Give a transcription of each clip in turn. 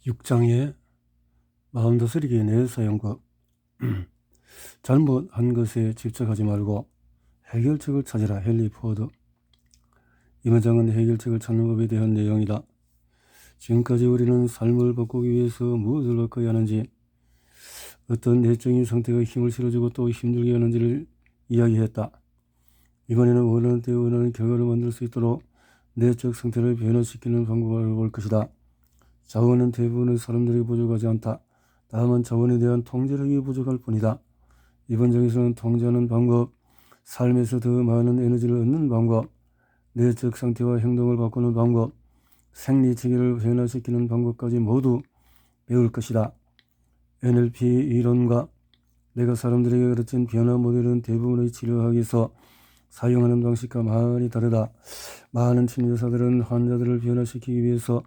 6장의 마음 다스리기 내 사용법. 잘못한 것에 집착하지 말고 해결책을 찾으라. 헨리 포드. 이번 장은 해결책을 찾는 법에 대한 내용이다. 지금까지 우리는 삶을 바꾸기 위해서 무엇을 바꿔야 하는지, 어떤 내적인 상태가 힘을 실어주고 또 힘들게 하는지를 이야기했다. 이번에는 원하는 때 원하는 결과를 만들 수 있도록 내적 상태를 변화시키는 방법을 볼 것이다. 자원은 대부분의 사람들이 부족하지 않다. 다만 자원에 대한 통제력이 부족할 뿐이다. 이번 장에서는 통제하는 방법, 삶에서 더 많은 에너지를 얻는 방법, 내적 상태와 행동을 바꾸는 방법, 생리체계를 변화시키는 방법까지 모두 배울 것이다. NLP 이론과 내가 사람들에게 가르친 변화 모델은 대부분의 치료학에서 사용하는 방식과 많이 다르다. 많은 심리사들은 환자들을 변화시키기 위해서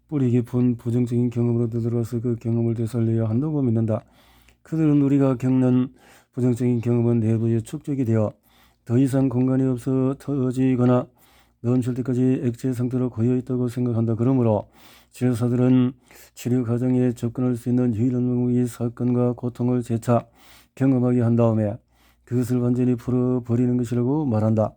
뿌리 깊은 부정적인 경험으로 들어가서 그 경험을 되살려야 한다고 믿는다. 그들은 우리가 겪는 부정적인 경험은 내부에 축적이 되어 더 이상 공간이 없어 터지거나 넘칠 때까지 액체 상태로 고여있다고 생각한다. 그러므로 치료사들은 치료 과정에 접근할 수 있는 유일한 방법이 사건과 고통을 재차 경험하게 한 다음에 그것을 완전히 풀어버리는 것이라고 말한다.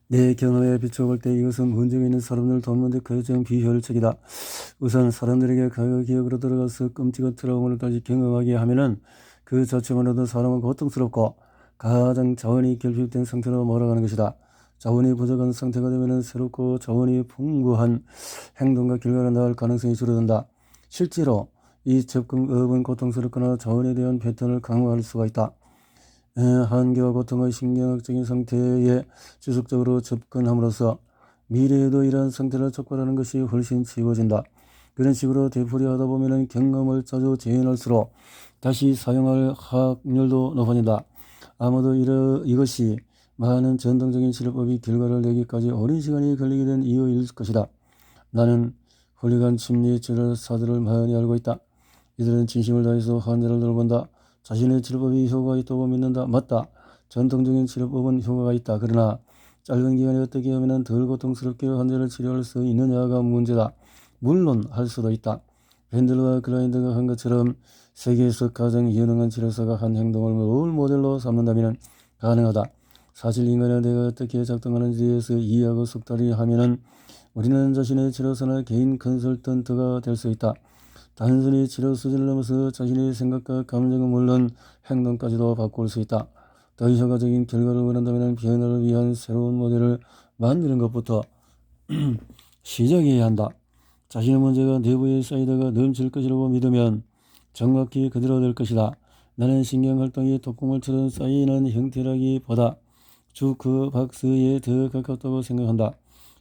내 경험에 비춰볼 때 이것은 문제가 있는 사람들을 돕는 데 가장 비효율적이다. 우선 사람들에게 과거 기억으로 들어가서 끔찍한 트라우마를 다시 경험하게 하면은 그 자체만으로도 사람은 고통스럽고 가장 자원이 결핍된 상태로 몰아가는 것이다. 자원이 부족한 상태가 되면은 새롭고 자원이 풍부한 행동과 결과가 나올 가능성이 줄어든다. 실제로 이 접근법은 고통스럽거나 자원에 대한 패턴을 강화할 수가 있다. 한계와 고통의 신경학적인 상태에 지속적으로 접근함으로써 미래에도 이러한 상태를 촉발하는 것이 훨씬 쉬워진다. 그런 식으로 되풀이하다 보면 경험을 자주 재현할수록 다시 사용할 확률도 높아진다. 아마도 이것이 많은 전통적인 치료법이 결과를 내기까지 오랜 시간이 걸리게 된 이유일 것이다. 나는 훌륭한 심리치료사들을 많이 알고 있다. 이들은 진심을 다해서 환자를 돌본다. 자신의 치료법이 효과가 있다고 믿는다. 맞다. 전통적인 치료법은 효과가 있다. 그러나 짧은 기간에 어떻게 하면 덜 고통스럽게 환자를 치료할 수 있느냐가 문제다. 물론 할 수도 있다. 밴들과 클라인드가 한 것처럼 세계에서 가장 유능한 치료사가 한 행동을 롤 모델로 삼는다면 가능하다. 사실 인간의 뇌가 어떻게 작동하는지에 대해서 이해하고 숙달이 하면은 우리는 자신의 치료사나 개인 컨설턴트가 될 수 있다. 단순히 치료 수준을 넘어서 자신의 생각과 감정은 물론 행동까지도 바꿀 수 있다. 더 효과적인 결과를 원한다면 변화를 위한 새로운 모델을 만드는 것부터 시작해야 한다. 자신의 문제가 내부에 쌓이다가 넘칠 것이라고 믿으면 정확히 그대로 될 것이다. 나는 신경활동이 독극물처럼 쌓이는 형태라기보다 주크박스에 더 가깝다고 생각한다.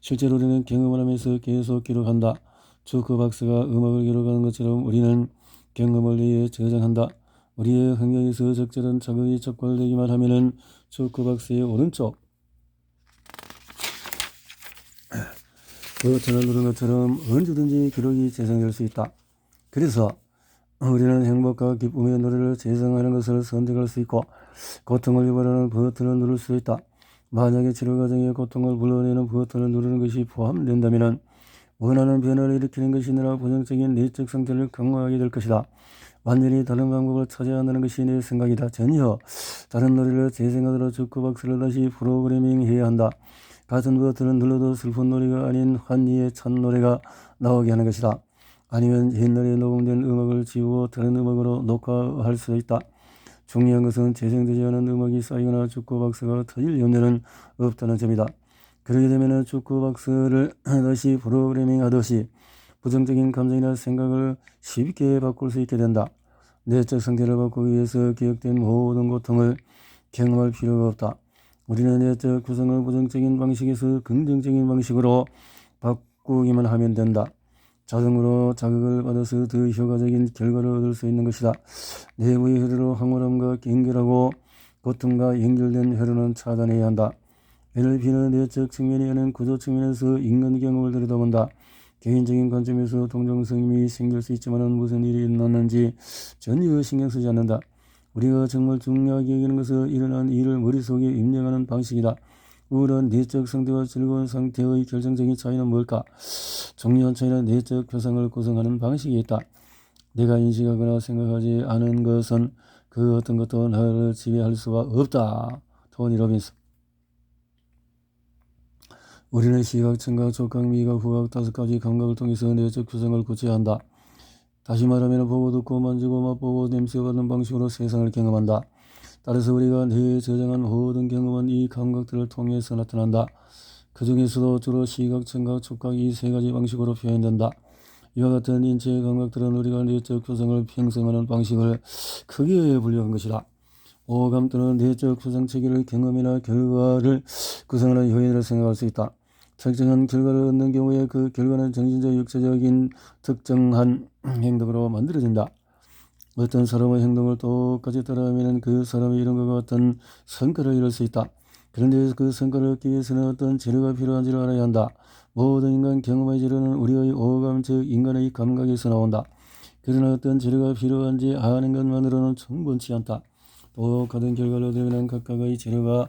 실제로 우리는 경험을 하면서 계속 기록한다. 주크박스가 음악을 기록하는 것처럼 우리는 경험을 뇌에 저장한다. 우리의 환경에서 적절한 자극이 촉발되기만 하면은 주크박스의 오른쪽 버튼을 누른 것처럼 언제든지 기록이 재생될 수 있다. 그래서 우리는 행복과 기쁨의 노래를 재생하는 것을 선택할 수 있고 고통을 유발하는 버튼을 누를 수 있다. 만약에 치료 과정에 고통을 불러내는 버튼을 누르는 것이 포함된다면 원하는 변화를 일으키는 것이 아니라 부정적인 내적 상태를 강화하게 될 것이다. 완전히 다른 방법을 찾아야 한다는 것이 내 생각이다. 전혀 다른 노래를 재생하도록 주크박스를 다시 프로그래밍해야 한다. 같은 버튼을 눌러도 슬픈 노래가 아닌 환희의 찬 노래가 나오게 하는 것이다. 아니면 옛날에 녹음된 음악을 지우고 다른 음악으로 녹화할 수 있다. 중요한 것은 재생되지 않은 음악이 쌓이거나 주크박스가 터질 염려는 없다는 점이다. 그렇게 되면 주크박스를 다시 프로그래밍 하듯이 부정적인 감정이나 생각을 쉽게 바꿀 수 있게 된다. 내적 상태를 바꾸기 위해서 기억된 모든 고통을 경험할 필요가 없다. 우리는 내적 구성을 부정적인 방식에서 긍정적인 방식으로 바꾸기만 하면 된다. 자동으로 자극을 받아서 더 효과적인 결과를 얻을 수 있는 것이다. 내부의 혈류로 황홀함과 연결하고 고통과 연결된 혈류는 차단해야 한다. NLP는 내적 측면이 아닌 구조 측면에서 인간 경험을 들여다본다. 개인적인 관점에서 동정성이 생길 수 있지만 무슨 일이 일어났는지 전혀 신경 쓰지 않는다. 우리가 정말 중요하게 여기는 것은 일어난 일을 머릿속에 입력하는 방식이다. 우울한 내적 상태와 즐거운 상태의 결정적인 차이는 뭘까? 중요한 차이는 내적 표상을 구성하는 방식이 있다. 내가 인식하거나 생각하지 않은 것은 그 어떤 것도 나를 지배할 수가 없다. 토니 로빈스. 우리는 시각, 청각, 촉각, 미각, 후각 5가지 감각을 통해서 내적 표상을 구체한다. 다시 말하면 보고 듣고 만지고 맛보고 냄새받는 방식으로 세상을 경험한다. 따라서 우리가 뇌에 저장한 모든 경험은 이 감각들을 통해서 나타난다. 그 중에서도 주로 시각, 청각, 촉각 이 3가지 방식으로 표현된다. 이와 같은 인체의 감각들은 우리가 내적 표상을 형성하는 방식을 크게 분류한 것이다. 오감 또는 내적 표상 체계를 경험이나 결과를 구성하는 요인으로 생각할 수 있다. 특정한 결과를 얻는 경우에 그 결과는 정신적, 육체적인 특정한 행동으로 만들어진다. 어떤 사람의 행동을 똑같이 따라하면 그 사람이 이런 것과 같은 성과를 이룰 수 있다. 그런데 그 성과를 얻기 위해서는 어떤 재료가 필요한지를 알아야 한다. 모든 인간 경험의 재료는 우리의 오감, 즉 인간의 감각에서 나온다. 그러나 어떤 재료가 필요한지 아는 것만으로는 충분치 않다. 똑같은 결과를 얻으려면 각각의 재료가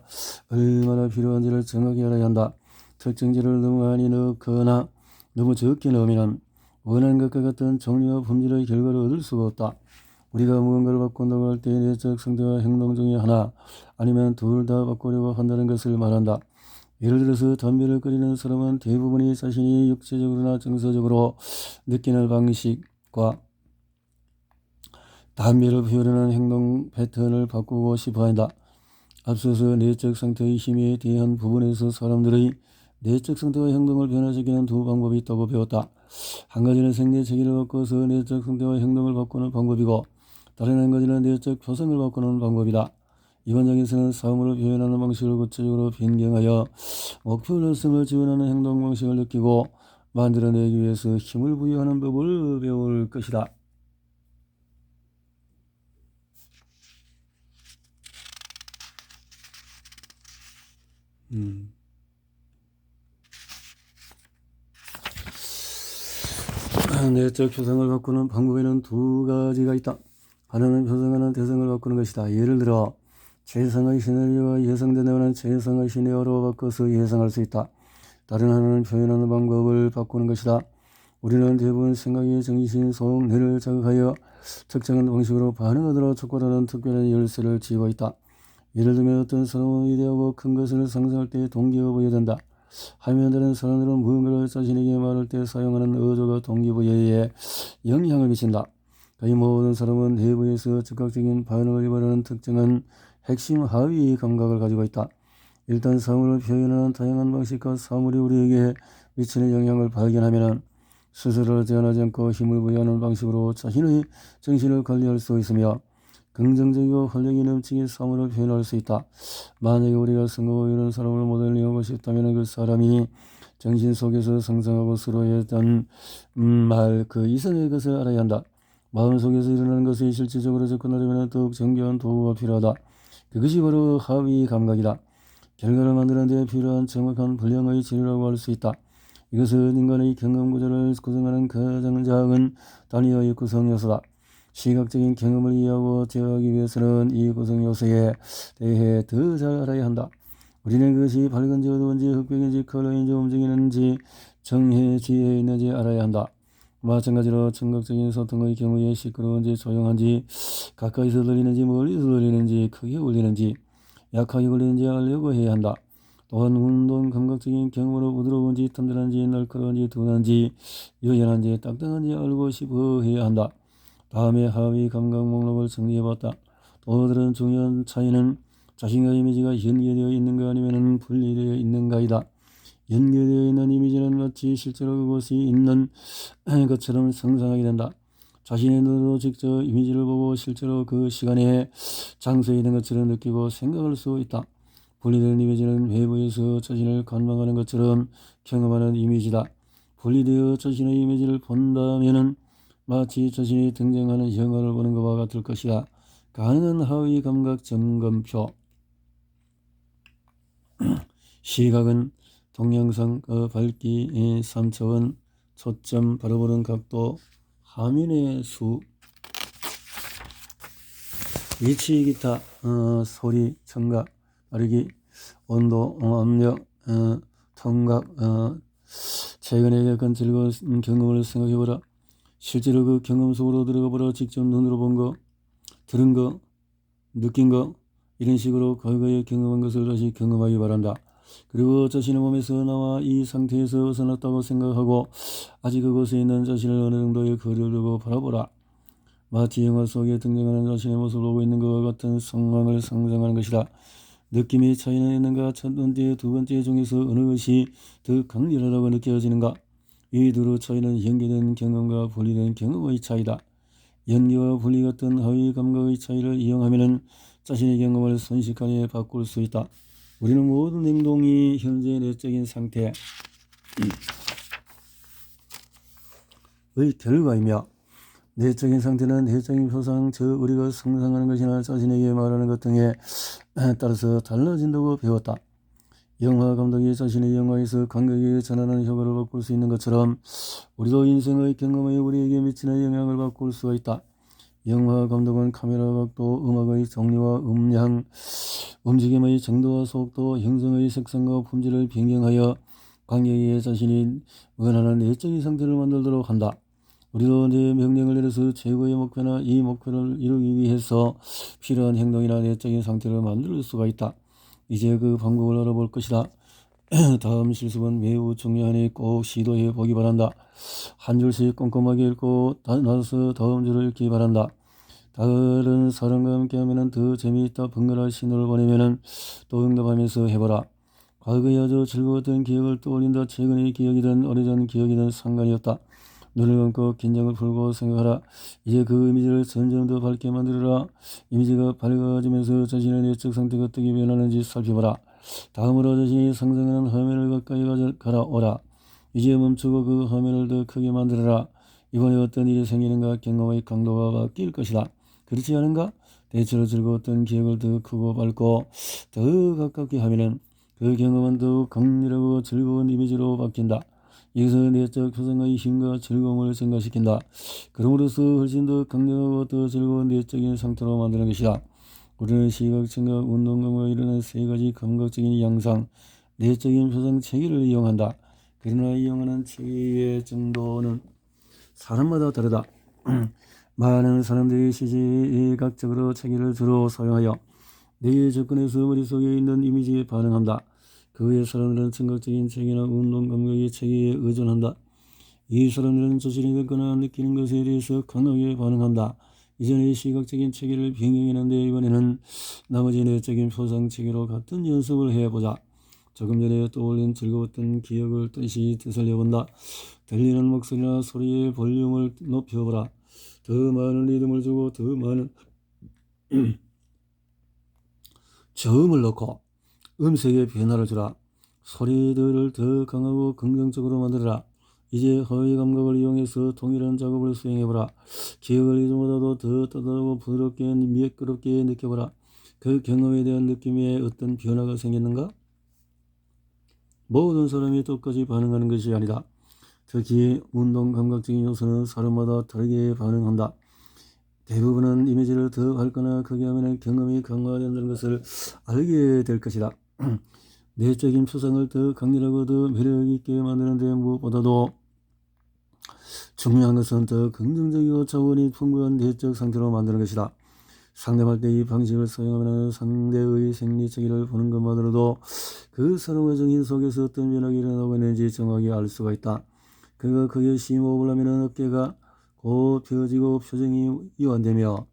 얼마나 필요한지를 정확히 알아야 한다. 특정 재료를 너무 많이 넣거나 너무 적게 넣으면 원하는 것과 같은 종류와 품질의 결과를 얻을 수가 없다. 우리가 무언가를 바꾼다고 할 때 내적 상태와 행동 중에 하나 아니면 둘 다 바꾸려고 한다는 것을 말한다. 예를 들어서 담배를 끊는 사람은 대부분이 자신이 육체적으로나 정서적으로 느끼는 방식과 담배를 피우려는 행동 패턴을 바꾸고 싶어 한다. 앞서서 내적 상태의 힘에 대한 부분에서 사람들의 내적 상태와 행동을 변화시키는 두 방법이 있다고 배웠다. 한 가지는 생리 체계를 바꿔서 내적 상태와 행동을 바꾸는 방법이고 다른 한 가지는 내적 표상을 바꾸는 방법이다. 이번 장에서는 사물을 표현하는 방식을 구체적으로 변경하여 목표 달성을 지원하는 행동 방식을 느끼고 만들어내기 위해서 힘을 부여하는 법을 배울 것이다. 내적 표상을 바꾸는 방법에는 2가지가 있다. 하나는 표상하는 대상을 바꾸는 것이다. 예를 들어 최상의 시나리오가 예상된다면 최상의 시나리오로 바꿔서 예상할 수 있다. 다른 하나는 표현하는 방법을 바꾸는 것이다. 우리는 대부분 생각의 정신, 속, 뇌를 자극하여 특정한 방식으로 반응하도록 촉발하는 특별한 열쇠를 쥐고 있다. 예를 들면 어떤 사람은 위대하고 큰 것을 상상할 때 동기부여가 된다. 하면 다른 사람들은 무언가를 자신에게 말할 때 사용하는 어조가 동기부여에 영향을 미친다. 거의 모든 사람은 내부에서 즉각적인 반응을 유발하는 특정한 핵심 하위 감각을 가지고 있다. 일단 사물을 표현하는 다양한 방식과 사물이 우리에게 미치는 영향을 발견하면 스스로를 제한하지 않고 힘을 부여하는 방식으로 자신의 정신을 관리할 수 있으며 긍정적이고 활력이 넘치게 사물을 표현할 수 있다. 만약에 우리가 성공하고 이런 사람을 모델링하고 싶다면 그 사람이 정신 속에서 상상하고 서로 했던 말 그 이상의 것을 알아야 한다. 마음속에서 일어나는 것이 실질적으로 접근하려면 더욱 정교한 도구가 필요하다. 그것이 바로 하위 감각이다. 결과를 만드는 데 필요한 정확한 분량의 재료라고 할 수 있다. 이것은 인간의 경험 구조를 구성하는 가장 작은 단위의 구성 요소다. 시각적인 경험을 이해하고 제어하기 위해서는 이 구성 요소에 대해 더 잘 알아야 한다. 우리는 그것이 밝은지 어두운지 흑백인지 컬러인지 움직이는지 정해지어 있는지 알아야 한다. 마찬가지로 청각적인 소통의 경우에 시끄러운지 조용한지 가까이서 들리는지 멀리서 들리는지 크게 울리는지 약하게 울리는지 알려고 해야 한다. 또한 운동 감각적인 경험으로 부드러운지 튼튼한지 날카로운지 둔한지 유연한지 딱딱한지 알고 싶어 해야 한다. 다음에 하위 감각 목록을 정리해봤다. 또 다른 중요한 차이는 자신과 이미지가 연계되어 있는가 아니면 분리되어 있는가이다. 연계되어 있는 이미지는 마치 실제로 그곳이 있는 것처럼 상상하게 된다. 자신의 눈으로 직접 이미지를 보고 실제로 그 시간에 장소에 있는 것처럼 느끼고 생각할 수 있다. 분리된 이미지는 외부에서 자신을 관망하는 것처럼 경험하는 이미지다. 분리되어 자신의 이미지를 본다면은 마치 자신이 등장하는 영화를 보는 것과 같을 것이다. 가능한 하위 감각 점검표. 시각은 동영상 밝기 3차원 초점 바라보는 각도 화면의 수 위치 기타 소리 청각 빠르기 온도, 압력, 통각, 최근에 겪은 즐거운 경험을 생각해보라. 실제로 그 경험 속으로 들어가보라. 직접 눈으로 본 거, 들은 거, 느낀 거, 이런 식으로 과거에 경험한 것을 다시 경험하기 바란다. 그리고 자신의 몸에서 나와 이 상태에서 벗어났다고 생각하고 아직 그곳에 있는 자신을 어느 정도의 거리를 두고 바라보라. 마치 영화 속에 등장하는 자신의 모습을 보고 있는 것과 같은 상황을 상상하는 것이다. 느낌의 차이는 있는가? 첫 번째, 두 번째 중에서 어느 것이 더 강렬하다고 느껴지는가? 이 두루 차이는 연계된 경험과 분리된 경험의 차이다. 연계와 분리 같은 하위 감각의 차이를 이용하면 자신의 경험을 순식간에 바꿀 수 있다. 우리는 모든 행동이 현재 내적인 상태의 결과이며 내적인 상태는 내적인 표상, 즉 우리가 상상하는 것이나 자신에게 말하는 것 등에 따라서 달라진다고 배웠다. 영화 감독이 자신의 영화에서 관객에게 전하는 효과를 바꿀 수 있는 것처럼 우리도 인생의 경험에 우리에게 미치는 영향을 바꿀 수가 있다. 영화 감독은 카메라 각도, 음악의 종류와 음량, 움직임의 정도와 속도, 형성의 색상과 품질을 변경하여 관객에게 자신이 원하는 내적인 상태를 만들도록 한다. 우리도 내 명령을 내려서 최고의 목표나 이 목표를 이루기 위해서 필요한 행동이나 내적인 상태를 만들 수가 있다. 이제 그 방법을 알아볼 것이다. 다음 실습은 매우 중요하니 꼭 시도해 보기 바란다. 한 줄씩 꼼꼼하게 읽고 나서 다음 줄을 읽기 바란다. 다른 사람과 함께 하면 더 재미있다. 번갈아 신호를 보내면 또 응답하면서 해보라. 과거에 아주 즐거웠던 기억을 떠올린다. 최근의 기억이든 오래전 기억이든 상관이 없다. 눈을 감고 긴장을 풀고 생각하라. 이제 그 이미지를 점점 더 밝게 만들어라. 이미지가 밝아지면서 자신의 내적 상태가 어떻게 변하는지 살펴보라. 다음으로 자신이 상상하는 화면을 가까이 가져오라. 이제 멈추고 그 화면을 더 크게 만들어라. 이번에 어떤 일이 생기는가? 경험의 강도가 바뀔 것이다. 그렇지 않은가? 대체로 즐거웠던 기억을 더 크고 밝고 더 가깝게 하면 그 경험은 더욱 강렬하고 즐거운 이미지로 바뀐다. 이것은 내적 표상의 힘과 즐거움을 증가시킨다. 그럼으로써 훨씬 더 강력하고 더 즐거운 내적인 상태로 만드는 것이다. 우리는 시각, 청각, 운동 감각에 이르는 세 가지 감각적인 양상, 내적인 표상 체계를 이용한다. 그러나 이용하는 체계의 정도는 사람마다 다르다. 많은 사람들이 시각적으로 체계를 주로 사용하여 뇌의 접근에서 머릿속에 있는 이미지에 반응한다. 그 외 사람들은 청각적인 체계나 운동 감각의 체계에 의존한다. 이 사람들은 자신이 듣거나 느끼는 것에 대해서 강하게 반응한다. 이전에 시각적인 체계를 변경했는데 이번에는 나머지 내적인 표상 체계로 같은 연습을 해보자. 조금 전에 떠올린 즐거웠던 기억을 다시 되살려본다. 들리는 목소리나 소리의 볼륨을 높여보라. 더 많은 리듬을 주고 더 많은 저음을 넣고 음색의 변화를 주라. 소리들을 더 강하고 긍정적으로 만들어라. 이제 허위 감각을 이용해서 동일한 작업을 수행해보라. 기억을 잊어보다도 더 따뜻하고 부드럽게 미끄럽게 느껴보라. 그 경험에 대한 느낌에 어떤 변화가 생겼는가? 모든 사람이 똑같이 반응하는 것이 아니다. 특히 운동 감각적인 요소는 사람마다 다르게 반응한다. 대부분은 이미지를 더 밝거나 크게 하면 경험이 강화된다는 것을 알게 될 것이다. 내적인 표상을 더 강렬하고 더 매력있게 만드는 데 무엇보다도 중요한 것은 더 긍정적이고 자원이 풍부한 내적 상태로 만드는 것이다. 상담할 때 이 방식을 사용하면 상대의 생리체계를 보는 것만으로도 그 사람의 정신 속에서 어떤 변화가 일어나고 있는지 정확히 알 수가 있다. 그가 크게 심호흡을 하면 어깨가 곧 펴지고 표정이 이완되며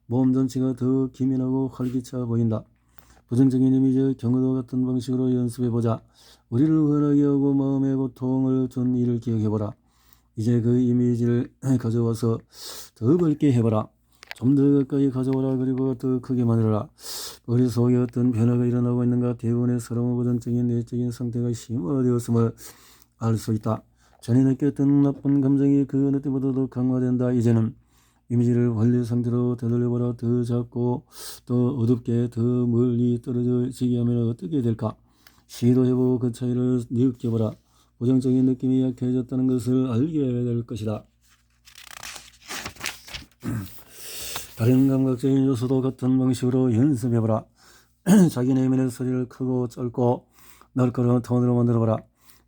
몸 전체가 더 기민하고 활기차 보인다. 부정적인 이미지의 경우도 같은 방식으로 연습해보자. 우리를 화나게 하고 마음의 고통을 준 일을 기억해보라. 이제 그 이미지를 가져와서 더 밝게 해보라. 좀 더 가까이 가져오라. 그리고 더 크게 만들어라. 머릿속에 어떤 변화가 일어나고 있는가? 대부분의 사람의 부정적인 내적인 상태가 심화되었음을 알 수 있다. 전에 느꼈던 나쁜 감정이 그 어느 때보다도 강화된다. 이제는 이미지를 원래 상태로 되돌려보라. 더 작고 더 어둡게 더 멀리 떨어지게 하면 어떻게 될까? 시도해보고 그 차이를 느껴보라. 부정적인 느낌이 약해졌다는 것을 알게 될 것이다. 다른 감각적인 요소도 같은 방식으로 연습해보라. 자기네 이면의 소리를 크고 짧고 날카로운 톤으로 만들어봐라.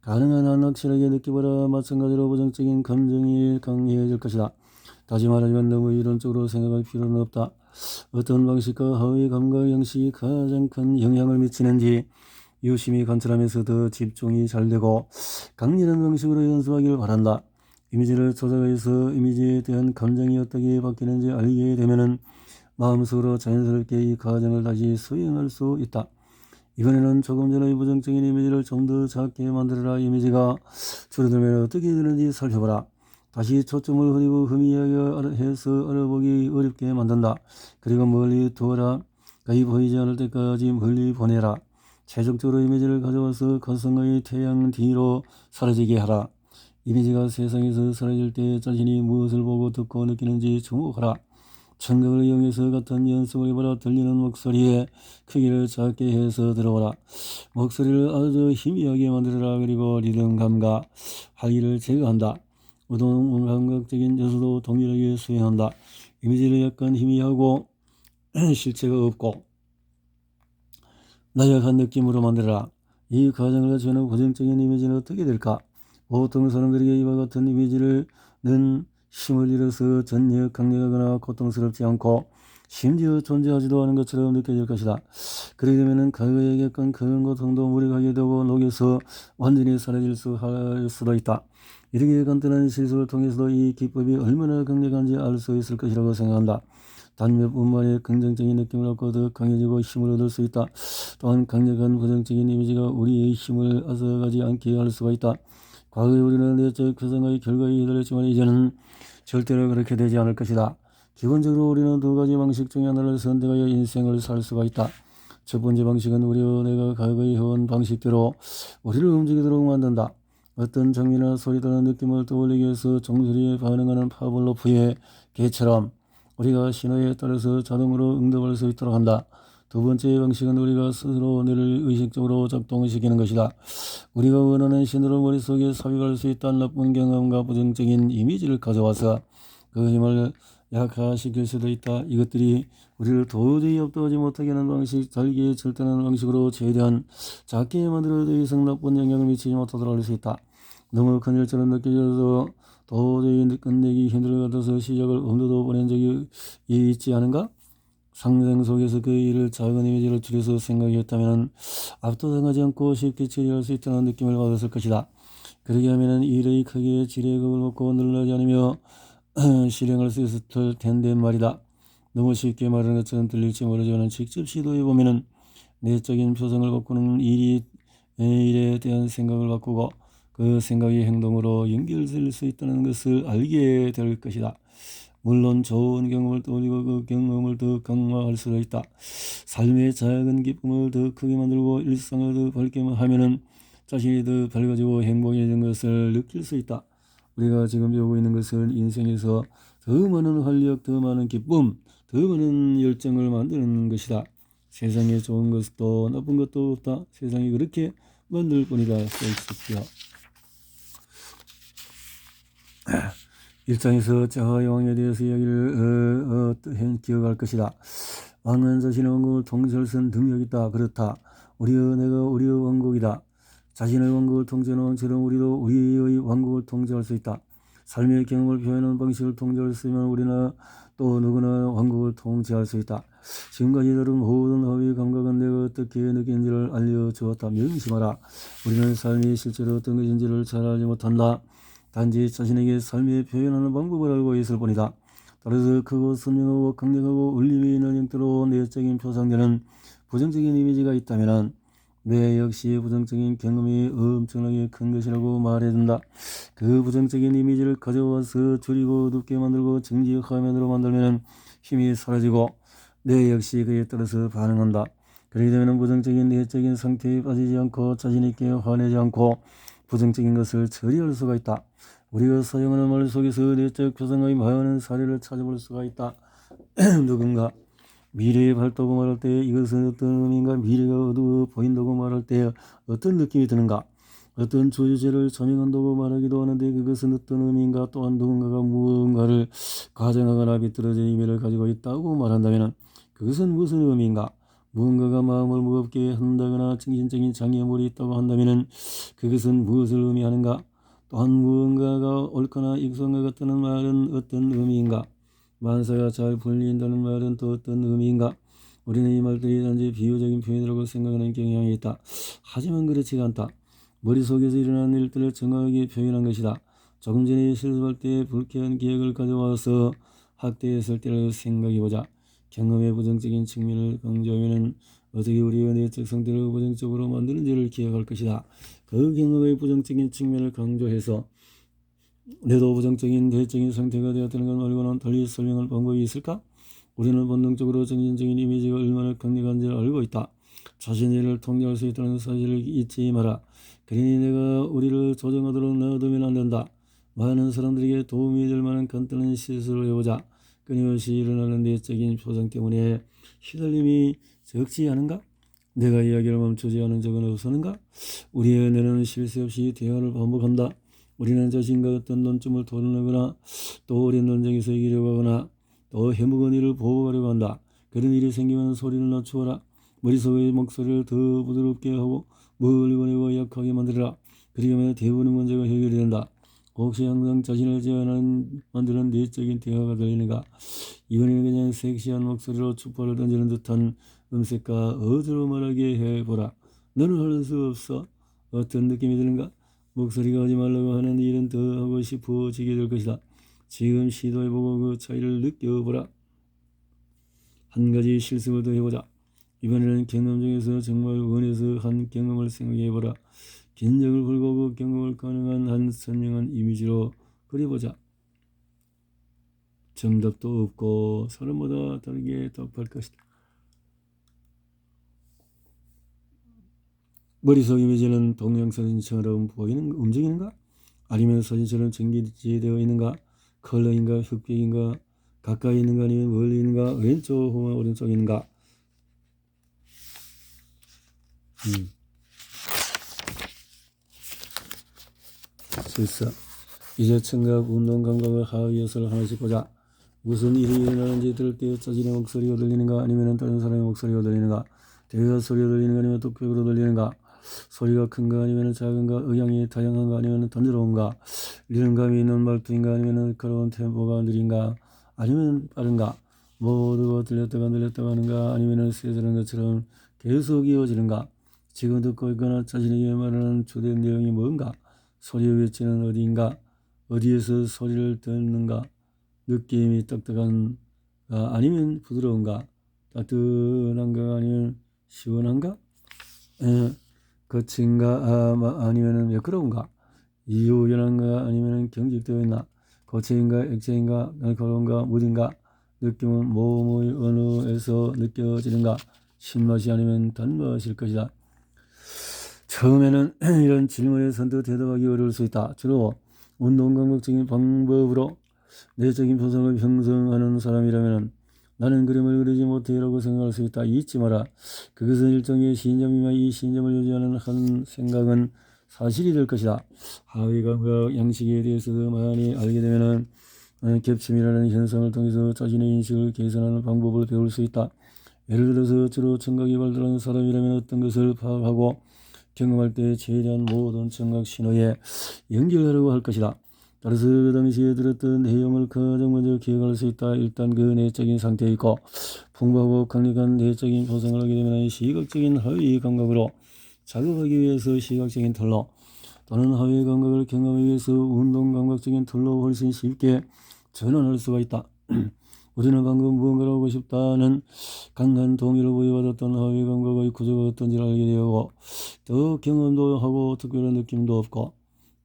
가능한 한 확실하게 느껴봐라. 마찬가지로 부정적인 감정이 강해질 것이다. 다시 말하지만 너무 이론적으로 생각할 필요는 없다. 어떤 방식과 허위 감각 형식이 가장 큰 영향을 미치는지 유심히 관찰하면서 더 집중이 잘 되고 강렬한 방식으로 연습하기를 바란다. 이미지를 조작해서 이미지에 대한 감정이 어떻게 바뀌는지 알게 되면은 마음속으로 자연스럽게 이 과정을 다시 수행할 수 있다. 이번에는 조금 전의 부정적인 이미지를 좀 더 작게 만들어라. 이미지가 줄어들면 어떻게 되는지 살펴보라. 다시 초점을 흐리고 희미하게 해서 알아보기 어렵게 만든다. 그리고 멀리 두어라. 거의 보이지 않을 때까지 멀리 보내라. 최종적으로 이미지를 가져와서 가성의 태양 뒤로 사라지게 하라. 이미지가 세상에서 사라질 때 자신이 무엇을 보고 듣고 느끼는지 주목하라. 청각을 이용해서 같은 연습을 해보라. 들리는 목소리의 크기를 작게 해서 들어보라. 목소리를 아주 희미하게 만들어라. 그리고 리듬 감각, 활기를 제거한다. 우동 감각적인 요소도 동일하게 수행한다. 이미지를 약간 희미하고 실체가 없고 나약한 느낌으로 만들어라. 이 과정을 거치는 부정적인 이미지는 어떻게 될까? 보통 사람들에게 이와 같은 이미지를 는 힘을 잃어서 전혀 강력하거나 고통스럽지 않고 심지어 존재하지도 않은 것처럼 느껴질 것이다. 그렇게 되면 과거에 겪은 큰 고통도 무력하게 되고 녹여서 완전히 사라질 수도 있다. 이렇게 간단한 실습을 통해서도 이 기법이 얼마나 강력한지 알 수 있을 것이라고 생각한다. 단 몇 분 만에 긍정적인 느낌을 얻고 더 강해지고 힘을 얻을 수 있다. 또한 강력한 부정적인 이미지가 우리의 힘을 앗아가지 않게 할 수가 있다. 과거에 우리는 내적 표상의 결과에 휘둘렸지만 이제는 절대로 그렇게 되지 않을 것이다. 기본적으로 우리는 두 가지 방식 중에 하나를 선택하여 인생을 살 수가 있다. 첫 번째 방식은 우리와 내가 과거에 해온 방식대로 우리를 움직이도록 만든다. 어떤 장면이나 소리 또는 느낌을 떠올리기 위해서 종소리에 반응하는 파블로프의 개처럼 우리가 신호에 따라서 자동으로 응답할 수 있도록 한다. 두 번째 방식은 우리가 스스로 뇌를 의식적으로 작동시키는 것이다. 우리가 원하는 신호를 머릿속에 삽입할 수 있다는 나쁜 경험과 부정적인 이미지를 가져와서 그 힘을 약화시킬 수도 있다. 이것들이 우리를 도저히 압도하지 못하게 하는 방식, 달기에 절단하는 방식으로 최대한 작게 만들어 더 이상 나쁜 영향을 미치지 못하도록 할 수 있다. 너무 큰 일처럼 느껴져서 도저히 끝내기 힘들 것 같아서 시작을 엄두도 보낸 적이 있지 않은가? 상상 속에서 그 일을 작은 이미지를 줄여서 생각했다면 압도당하지 않고 쉽게 처리할 수 있다는 느낌을 받았을 것이다. 그러게 하면 일의 크기에 지레 겁을 먹고 놀라지 않으며 실행할 수 있을 텐데 말이다. 너무 쉽게 말하는 것처럼 들릴지 모르지만 직접 시도해보면 내적인 표정을 바꾸는 일에 대한 생각을 바꾸고 그 생각이 행동으로 연결될 수 있다는 것을 알게 될 것이다. 물론 좋은 경험을 떠올리고 그 경험을 더 강화할 수도 있다. 삶의 작은 기쁨을 더 크게 만들고 일상을 더 밝게 하면은 자신이 더 밝아지고 행복해진 것을 느낄 수 있다. 우리가 지금 배우고 있는 것은 인생에서 더 많은 활력, 더 많은 기쁨, 더 많은 열정을 만드는 것이다. 세상에 좋은 것도 나쁜 것도 없다. 세상이 그렇게 만들 뿐이다. 셰익스피어. 일장에서 자하의 왕에 대해서 이야기를 기억할 것이다. 왕은 자신의 왕국을 통제할 수 있는 능력이 있다. 그렇다. 내가 우리의 왕국이다. 자신의 왕국을 통제하는 왕처럼 우리도 우리의 왕국을 통제할 수 있다. 삶의 경험을 표현하는 방식을 통제할 수 있으면 우리나 또 누구나 왕국을 통제할 수 있다. 지금까지 다룬 모든 허위 감각은 내가 어떻게 느끼는지를 알려주었다. 명심하라. 우리는 삶이 실제로 어떤 것인지를 잘 알지 못한다. 단지 자신에게 삶에 표현하는 방법을 알고 있을 뿐이다. 따라서 크고 선명하고 강력하고 울림이 있는 형태로 내적인 표상되는 부정적인 이미지가 있다면 뇌 역시 부정적인 경험이 엄청나게 큰 것이라고 말해준다. 그 부정적인 이미지를 가져와서 줄이고 어둡게 만들고 정지 화면으로 만들면 힘이 사라지고 뇌 역시 그에 따라서 반응한다. 그렇게 되면 부정적인 내적인 상태에 빠지지 않고 자신있게 화내지 않고 부정적인 것을 처리할 수가 있다. 우리가 사용하는 말 속에서 내적 표상의 많은 사례를 찾아볼 수가 있다. 누군가 미래에 밝다고 말할 때 이것은 어떤 의미인가? 미래가 어두워 보인다고 말할 때 어떤 느낌이 드는가? 어떤 주제를 조명한다고 말하기도 하는데 그것은 어떤 의미인가? 또한 누군가가 무언가를 가정하거나 비뚤어진 의미를 가지고 있다고 말한다면 그것은 무슨 의미인가? 무언가가 마음을 무겁게 한다거나 정신적인 장애물이 있다고 한다면 그것은 무엇을 의미하는가? 또한 무언가가 옳거나 익숙한 것 같다는 말은 어떤 의미인가? 만사가 잘 풀린다는 말은 또 어떤 의미인가? 우리는 이 말들이 단지 비유적인 표현이라고 생각하는 경향이 있다. 하지만 그렇지가 않다. 머릿속에서 일어난 일들을 정확하게 표현한 것이다. 조금 전에 실습할 때 불쾌한 기억을 가져와서 학대했을 때를 생각해보자. 경험의 부정적인 측면을 강조하면 어떻게 우리의 내적 상태를 부정적으로 만드는지를 기억할 것이다. 그 경험의 부정적인 측면을 강조해서 내도 부정적인 내적인 상태가 되었다는 것 말고는 달리 설명할 방법이 있을까? 우리는 본능적으로 정신적인 이미지가 얼마나 강력한지를 알고 있다. 자신의 일을 통제할 수 있다는 사실을 잊지 마라. 그러니 내가 우리를 조정하도록 놔두면 안 된다. 많은 사람들에게 도움이 될 만한 간단한 실수를 해보자. 끊임없이 일어나는 내적인 표정 때문에 휘둘림이 적지 않은가? 내가 이야기를 멈추지 않은 적은 없었는가? 우리의 뇌는 쉴 새 없이 대화를 반복한다. 우리는 자신과 어떤 논점을 토론하거나 또 오랜 논쟁에서 이기려고 하거나 또 해묵은 일을 보고하려고 한다. 그런 일이 생기면 소리를 낮추어라. 머릿속의 목소리를 더 부드럽게 하고 멀리 보내고 약하게 만들어라. 그렇게 하면 대부분의 문제가 해결이 된다. 혹시 항상 자신을 제한하는 만드는 내적인 대화가 들리는가? 이번에는 그냥 섹시한 목소리로 축포를 던지는 듯한 음색과 어조로 말하게 해보라. 너는 할 수 없어. 어떤 느낌이 드는가? 목소리가 하지 말라고 하는 일은 더 하고 싶어지게 될 것이다. 지금 시도해보고 그 차이를 느껴보라. 한 가지 실습을 더 해보자. 이번에는 경험 중에서 정말 원해서 한 경험을 생각해보라. 긴장을 풀고 그 경험을 가능한 한 선명한 이미지로 그려보자. 정답도 없고 사람마다 다르게 답할 것이다. 머릿속 이미지는 동영사진처럼 보이는 움직이는가? 아니면 사진처럼 전기되어 있는가? 컬러인가? 흑백인가? 가까이 있는가? 아니면 멀리 있는가? 왼쪽 혹은 오른쪽 있는가? 실사. 이제 청각, 운동 감각을 하위 요소를 하나씩 보자. 무슨 일이 일어나는지 들을 때 자신의 목소리가 들리는가? 아니면 다른 사람의 목소리가 들리는가? 대화 소리가 들리는가? 아니면 뚝배기로 들리는가? 소리가 큰가? 아니면 작은가? 의향이 다양한가? 아니면 단조로운가? 리듬감이 있는 말투인가? 아니면 날카로운 템포가 느린가? 아니면 빠른가? 모두가 들렸다가 늘렸다가 하는가? 아니면 세세한 것처럼 계속 이어지는가? 지금 듣고 있거나 자신에게 말하는 주된 내용이 뭔가? 소리의 위치는 어디인가? 어디에서 소리를 듣는가? 느낌이 딱딱한가? 아니면 부드러운가? 따뜻한가? 아니면 시원한가? 거친가? 아니면 매끄러운가? 이유연한가? 아니면 경직되어 있나? 고체인가? 액체인가? 날카로운가? 무딘가? 느낌은 몸의 어느에서 느껴지는가? 신맛이 아니면 단맛일 것이다. 처음에는 이런 질문에 선뜻 대답하기 어려울 수 있다. 주로 운동감각적인 방법으로 내적인 표정을 형성하는 사람이라면 나는 그림을 그리지 못해라고 생각할 수 있다. 잊지 마라. 그것은 일종의 신념이며 이 신념을 유지하는 한 생각은 사실이 될 것이다. 하위 감각 양식에 대해서도 많이 알게 되면 겹침이라는 현상을 통해서 자신의 인식을 개선하는 방법을 배울 수 있다. 예를 들어서 주로 청각이 발달한 사람이라면 어떤 것을 파악하고 경험할 때 최대한 모든 청각 신호에 연결하려고 할 것이다. 따라서 그 당시에 들었던 내용을 가장 먼저 기억할 수 있다. 일단 그 내적인 상태에 있고 풍부하고 강력한 내적인 표상을 하게 되면 시각적인 하위 감각으로 작업하기 위해서 시각적인 툴로 또는 하위 감각을 경험하기 위해서 운동 감각적인 툴로 훨씬 쉽게 전환할 수가 있다. 우리는 방금 무언가를 하고 싶다는 강한 동의를 부여받았던 하위 감각의 구조가 어떤지를 알게 되고 또 경험도 하고 특별한 느낌도 없고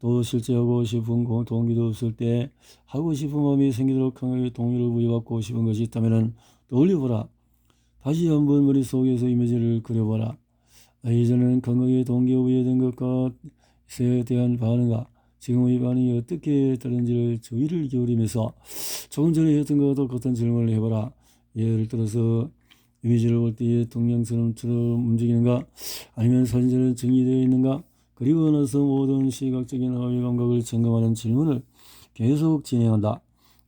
또 실제 하고 싶은 동기도 없을 때 하고 싶은 마음이 생기도록 강하게 동의를 부여받고 싶은 것이 있다면 떠올려보라. 다시 한번 머릿속에서 이미지를 그려보라. 이전에는 강하게 동기가 부여된 것에 대한 반응과 지금의 반응이 어떻게 다른지를 주의를 기울이면서 조금 전에 했던 것과 똑같은 질문을 해봐라. 예를 들어서 이미지를 볼 때에 동영상처럼 움직이는가? 아니면 사진처럼 정리되어 있는가? 그리고 나서 모든 시각적인 하위 감각을 점검하는 질문을 계속 진행한다.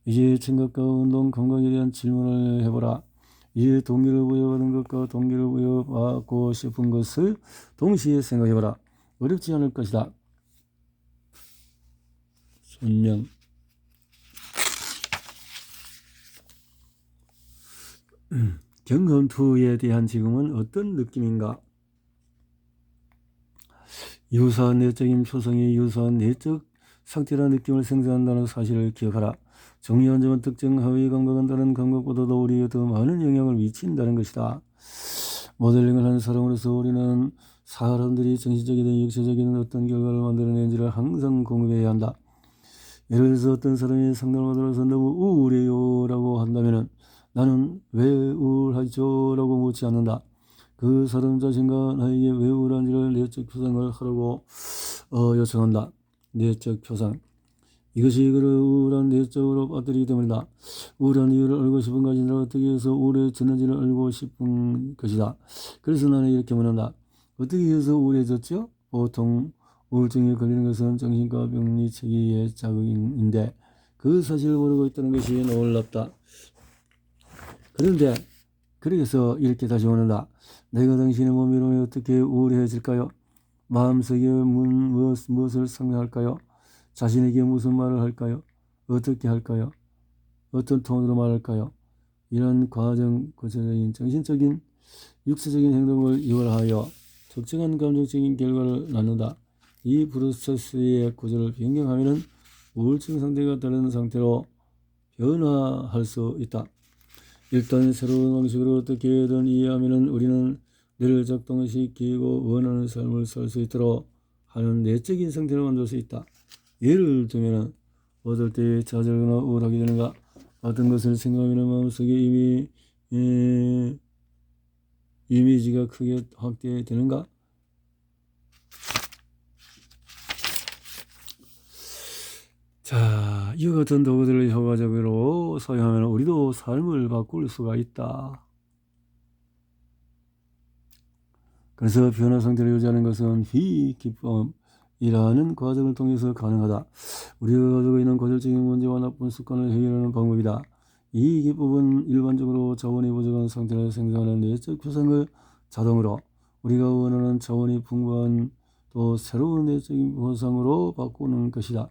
이제 청각과 운동 감각에 대한 질문을 해보라. 이에 동기를 부여받은 것과 동기를 부여받고 싶은 것을 동시에 생각해봐라. 어렵지 않을 것이다. 설명. 경험2에 대한 지금은 어떤 느낌인가? 유사한 내적인 표성이 유사한 내적 상태라는 느낌을 생산한다는 사실을 기억하라. 중요한 점은 특정 하위 감각은 다른 감각보다도 우리에 더 많은 영향을 미친다는 것이다. 모델링을 하는 사람으로서 우리는 사람들이 정신적이든 육체적인 어떤 결과를 만들어낸지를 항상 공급해야 한다. 예를 들어서 어떤 사람이 상담을 받으러서 너무 우울해요 라고 한다면 나는 왜 우울하죠? 라고 묻지 않는다. 그 사람 자신과 나에게 왜 우울한지를 내적 표상을 하라고 요청한다. 내적 표상. 이것이 그를 우울한 내적으로 빠뜨리기 때문이다. 우울한 이유를 알고 싶은 것이 아니라 어떻게 해서 우울해졌는지를 알고 싶은 것이다. 그래서 나는 이렇게 묻는다. 어떻게 해서 우울해졌죠? 보통 우울증에 걸리는 것은 정신과 병리 체계의 자극인데 그 사실을 모르고 있다는 것이 놀랍다. 그런데 그래서 이렇게 다시 묻는다. 내가 당신의 몸이로면 어떻게 우울해질까요? 마음속에 무엇을 상상할까요? 자신에게 무슨 말을 할까요? 어떻게 할까요? 어떤 톤으로 말할까요? 이런 과정, 구체적인 정신적인, 육체적인 행동을 이월하여 특정한 감정적인 결과를 낳는다. 이 프로세스의 구조를 변경하면 우울증 상태가 다른 상태로 변화할 수 있다. 일단 새로운 방식으로 어떻게든 이해하면 우리는 뇌를 작동시키고 원하는 삶을 살 수 있도록 하는 내적인 상태를 만들 수 있다. 예를 들면 어떨 때 좌절하거나 우울하게 되는가? 어떤 것을 생각하면 마음속에 이미지가 크게 확대되는가? 자, 이와 같은 도구들을 효과적으로 사용하면 우리도 삶을 바꿀 수가 있다. 그래서 변화 상태를 유지하는 것은 비기법이라는 과정을 통해서 가능하다. 우리가 가지고 있는 고질적인 문제와 나쁜 습관을 해결하는 방법이다. 이 기법은 일반적으로 자원이 부족한 상태를 생성하는 내적 표상을 자동으로 우리가 원하는 자원이 풍부한 또 새로운 내적인 보상으로 바꾸는 것이다.